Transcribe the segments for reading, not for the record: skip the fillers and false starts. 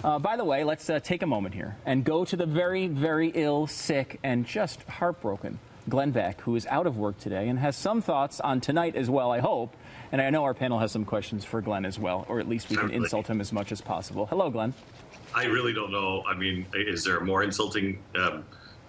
By the way, let's take a moment here and go to the very, very ill, sick, and just heartbroken Glenn Beck, who is out of work today and has some thoughts on tonight as well, I hope. And I know our panel has some questions for Glenn as well, or at least we can insult him as much as possible. Hello, Glenn. I really don't know. I mean, is there a more insulting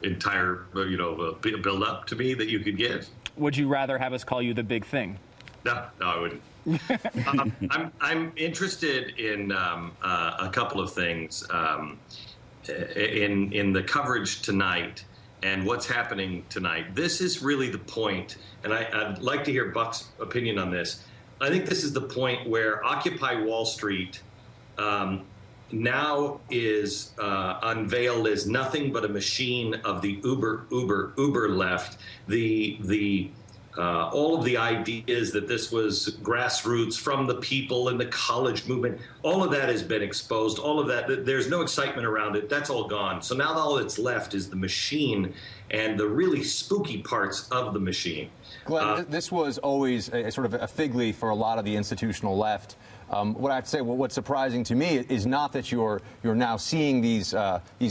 entire, build-up to me that you could give? Would you rather have us call you the big thing? No, I wouldn't. I'm interested in a couple of things in the coverage tonight and what's happening tonight. This is really the point, and I'd like to hear Buck's opinion on this. I think this is the point where Occupy Wall Street now is unveiled as nothing but a machine of the Uber left. All of the ideas that this was grassroots from the people and the college movement, all of that has been exposed. All of that, there's no excitement around it. That's all gone. So now all that's left is the machine and the really spooky parts of the machine. Glenn, this was always a sort of a fig leaf for a lot of the institutional left. What I have to say, what's surprising to me is not that you're now seeing these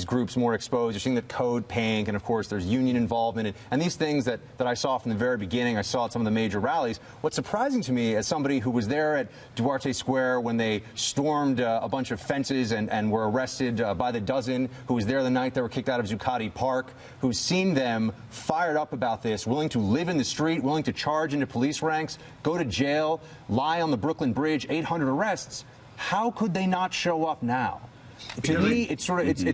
groups more exposed. You're seeing that Code Pink, and of course there's union involvement, and these things that I saw from the very beginning. I saw at some of the major rallies. What's surprising to me, as somebody who was there at Duarte Square when they stormed a bunch of fences and were arrested by the dozen, who was there the night they were kicked out of Zuccotti Park, who's seen them fired up about this, willing to live in the street, willing to charge into police ranks, go to jail, lie on the Brooklyn Bridge, 800 arrests. How could they not show up now? To me, it's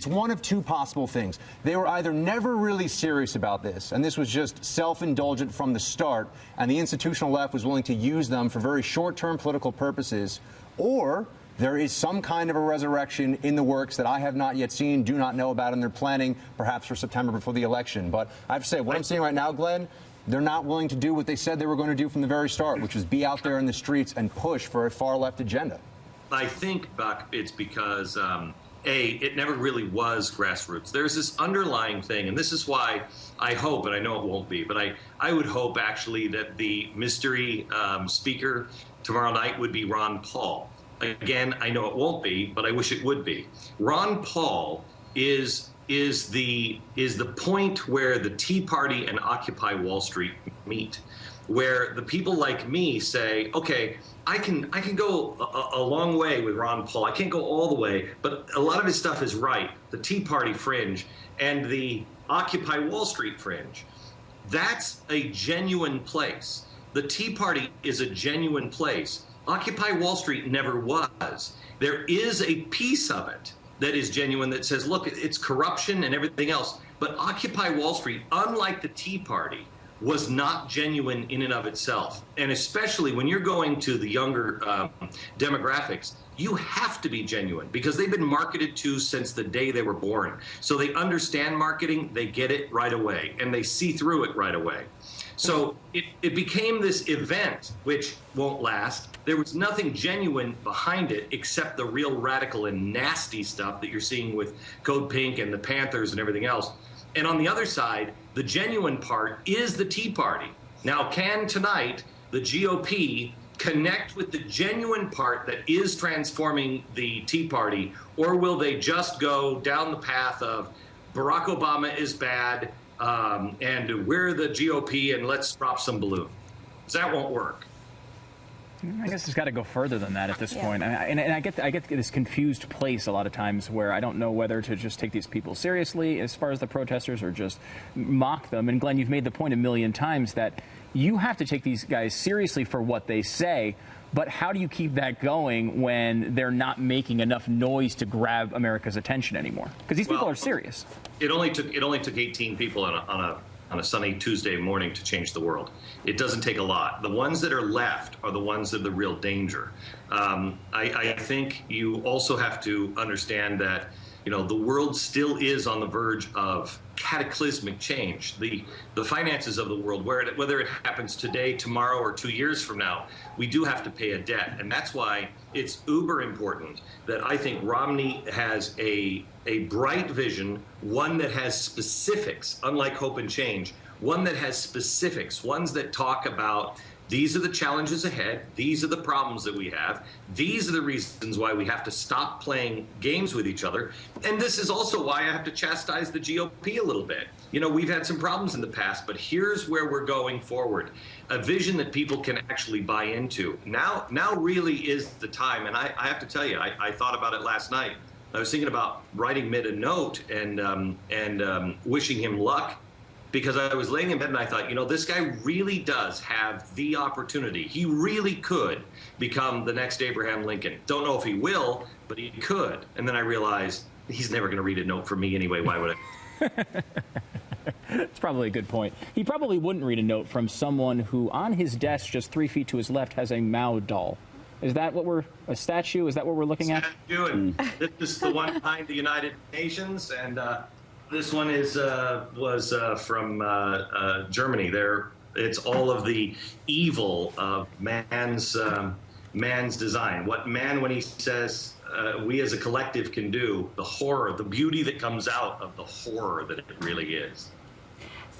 one of two possible things. They were either never really serious about this, and this was just self-indulgent from the start, and the institutional left was willing to use them for very short-term political purposes, or there is some kind of a resurrection in the works that I have not yet seen, do not know about, and they're planning perhaps for September before the election. But I have to say, what I'm seeing right now, Glenn, they're not willing to do what they said they were going to do from the very start, which was be out there in the streets and push for a far-left agenda. I think, Buck, it's because, it never really was grassroots. There's this underlying thing, and this is why I hope, and I know it won't be, but I would hope, actually, that the mystery speaker tomorrow night would be Ron Paul. Again, I know it won't be, but I wish it would be. Ron Paul is the point where the Tea Party and Occupy Wall Street meet, where the people like me say, okay, I can go a long way with Ron Paul. I can't go all the way, but a lot of his stuff is right. The Tea Party fringe and the Occupy Wall Street fringe. That's a genuine place. The Tea Party is a genuine place. Occupy Wall Street never was. There is a piece of it that is genuine, that says, look, it's corruption and everything else. But Occupy Wall Street, unlike the Tea Party, was not genuine in and of itself. And especially when you're going to the younger demographics, you have to be genuine because they've been marketed to since the day they were born. So they understand marketing, they get it right away, and they see through it right away. So it became this event, which won't last. There was nothing genuine behind it except the real radical and nasty stuff that you're seeing with Code Pink and the Panthers and everything else. And on the other side, the genuine part is the Tea Party. Now, can tonight the GOP connect with the genuine part that is transforming the Tea Party, or will they just go down the path of Barack Obama is bad, and we're the GOP and let's drop some balloons? That won't work. I guess it's got to go further than that at this point. And I get this confused place a lot of times where I don't know whether to just take these people seriously as far as the protesters or just mock them. And Glenn, you've made the point a million times that you have to take these guys seriously for what they say. But how do you keep that going when they're not making enough noise to grab America's attention anymore? Because these people are serious. It only took 18 people on a sunny Tuesday morning to change the world. It doesn't take a lot. The ones that are left are the ones that are the real danger. I think you also have to understand that, the world still is on the verge of cataclysmic change. The finances of the world, whether it happens today, tomorrow, or 2 years from now, we do have to pay a debt. And that's why it's uber important that I think Romney has a bright vision, one that has specifics, unlike Hope and Change, one that has specifics, ones that talk about these are the challenges ahead. These are the problems that we have. These are the reasons why we have to stop playing games with each other. And this is also why I have to chastise the GOP a little bit. You know, we've had some problems in the past, but here's where we're going forward. A vision that people can actually buy into. Now really is the time. And I have to tell you, I thought about it last night. I was thinking about writing Mitt a note and wishing him luck, because I was laying in bed and I thought, you know, this guy really does have the opportunity. He really could become the next Abraham Lincoln. Don't know if he will, but he could. And then I realized he's never going to read a note from me anyway. Why would I? That's probably a good point. He probably wouldn't read a note from someone who, on his desk just 3 feet to his left, has a Mao doll. Is that what a statue? Is that what we're looking at? And this is the one behind the United Nations, and this one was from Germany. It's all of the evil of man's design. What man, when he says we as a collective can do, the horror, the beauty that comes out of the horror that it really is.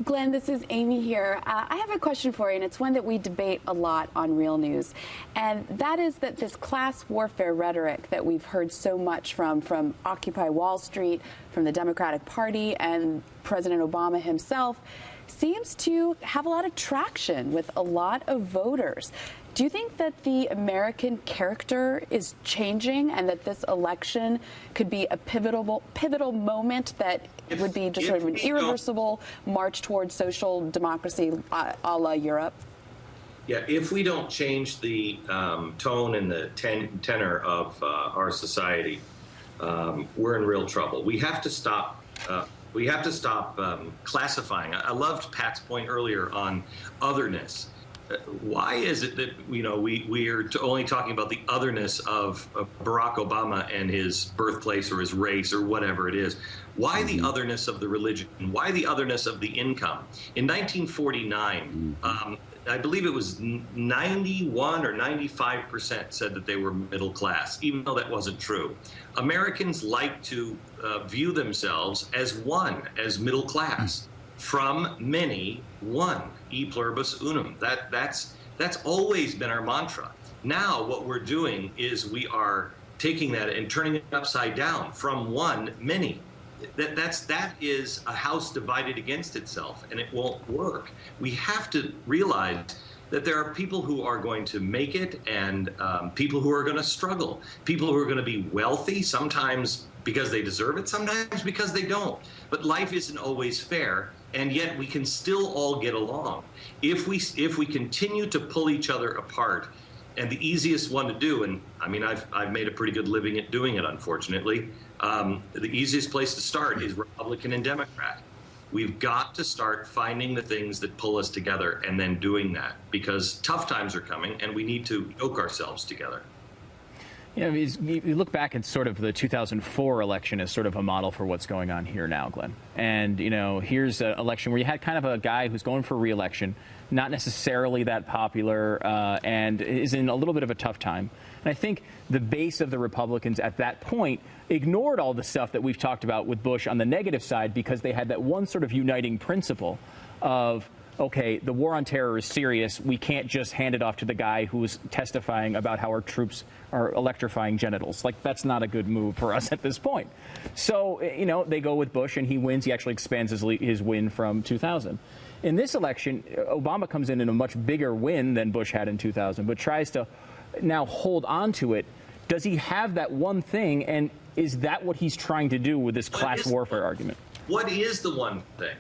Glenn, this is Amy here. I have a question for you, and it's one that we debate a lot on Real News. And that is that this class warfare rhetoric that we've heard so much from Occupy Wall Street, from the Democratic Party, and President Obama himself, seems to have a lot of traction with a lot of voters. Do you think that the American character is changing and that this election could be a pivotal moment that would be just sort of an irreversible march towards social democracy a la Europe? Yeah, if we don't change the tone and the tenor of our society, we're in real trouble. We have to stop. We have to stop classifying. I loved Pat's point earlier on otherness. Why is it that we are only talking about the otherness of Barack Obama and his birthplace or his race or whatever it is? Why the otherness of the religion? Why the otherness of the income? In 1949, I believe it was 91 or 95% said that they were middle class, even though that wasn't true. Americans like to view themselves as middle class. From many, one, e pluribus unum. That's always been our mantra. Now what we're doing is we are taking that and turning it upside down. From one, many. That is a house divided against itself, and it won't work. We have to realize that there are people who are going to make it and people who are going to struggle, people who are going to be wealthy, sometimes because they deserve it, sometimes because they don't. But life isn't always fair, and yet we can still all get along. If we continue to pull each other apart, and the easiest one to do, and I mean I've made a pretty good living at doing it, unfortunately, the easiest place to start is Republican and Democrat. We've got to start finding the things that pull us together and then doing that, because tough times are coming and we need to yoke ourselves together. You know, you look back at sort of the 2004 election as sort of a model for what's going on here now, Glenn. And, you know, here's an election where you had kind of a guy who's going for re-election, not necessarily that popular, and is in a little bit of a tough time. And I think the base of the Republicans at that point ignored all the stuff that we've talked about with Bush on the negative side, because they had that one sort of uniting principle of, okay, the war on terror is serious. We can't just hand it off to the guy who's testifying about how our troops are electrifying genitals. Like, that's not a good move for us at this point. So, you know, they go with Bush and he wins. He actually expands his win from 2000. In this election, Obama comes in a much bigger win than Bush had in 2000, but tries to now hold on to it. Does he have that one thing, and is that what he's trying to do with this class warfare argument? What is the one thing?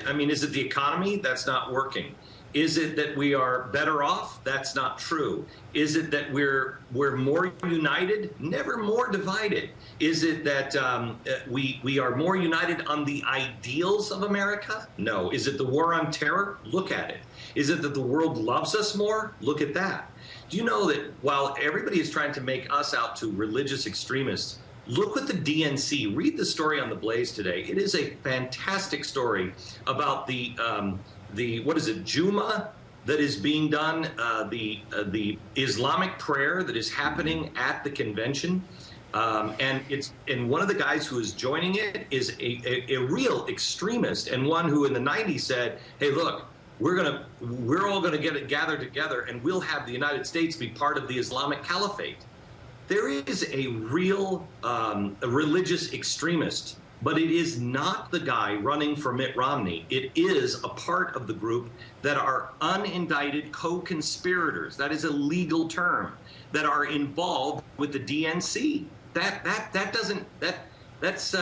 I mean, is it the economy? That's not working. Is it that we are better off? That's not true. Is it that we're more united? Never more divided. Is it that we are more united on the ideals of America? No. Is it the war on terror? Look at it. Is it that the world loves us more? Look at that. Do you know that while everybody is trying to make us out to religious extremists, look what the DNC, read the story on The Blaze today. It is a fantastic story about the what is it, Juma that is being done, the Islamic prayer that is happening at the convention. And one of the guys who is joining it is a real extremist, and one who in the 90s said, hey, look, we're all gonna get it gathered together, and we'll have the United States be part of the Islamic Caliphate. There is a real a religious extremist, but it is not the guy running for Mitt Romney. It is a part of the group that are unindicted co-conspirators. That is a legal term, that are involved with the DNC. That's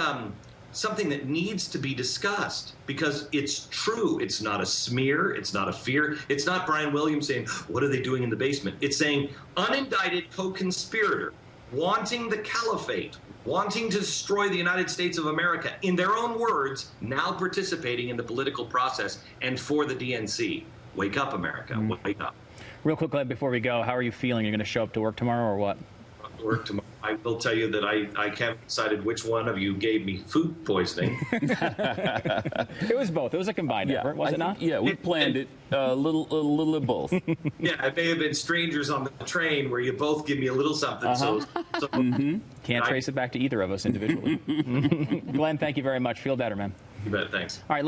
something that needs to be discussed, because it's true. It's not a smear. It's not a fear. It's not Brian Williams saying, what are they doing in the basement? It's saying unindicted co-conspirator, wanting the caliphate, wanting to destroy the United States of America, in their own words, now participating in the political process and for the DNC. Wake up, America. Wake up. Real quick, Gleb, before we go, how are you feeling? You're going to show up to work tomorrow or what? Work tomorrow. I will tell you that I haven't decided which one of you gave me food poisoning. It was both. It was a combined effort, was it not? Yeah, we planned it a little of both. Yeah, it may have been strangers on the train where you both give me a little something. Can't trace it back to either of us individually. Glenn, thank you very much. Feel better, man. You bet. Thanks. All right.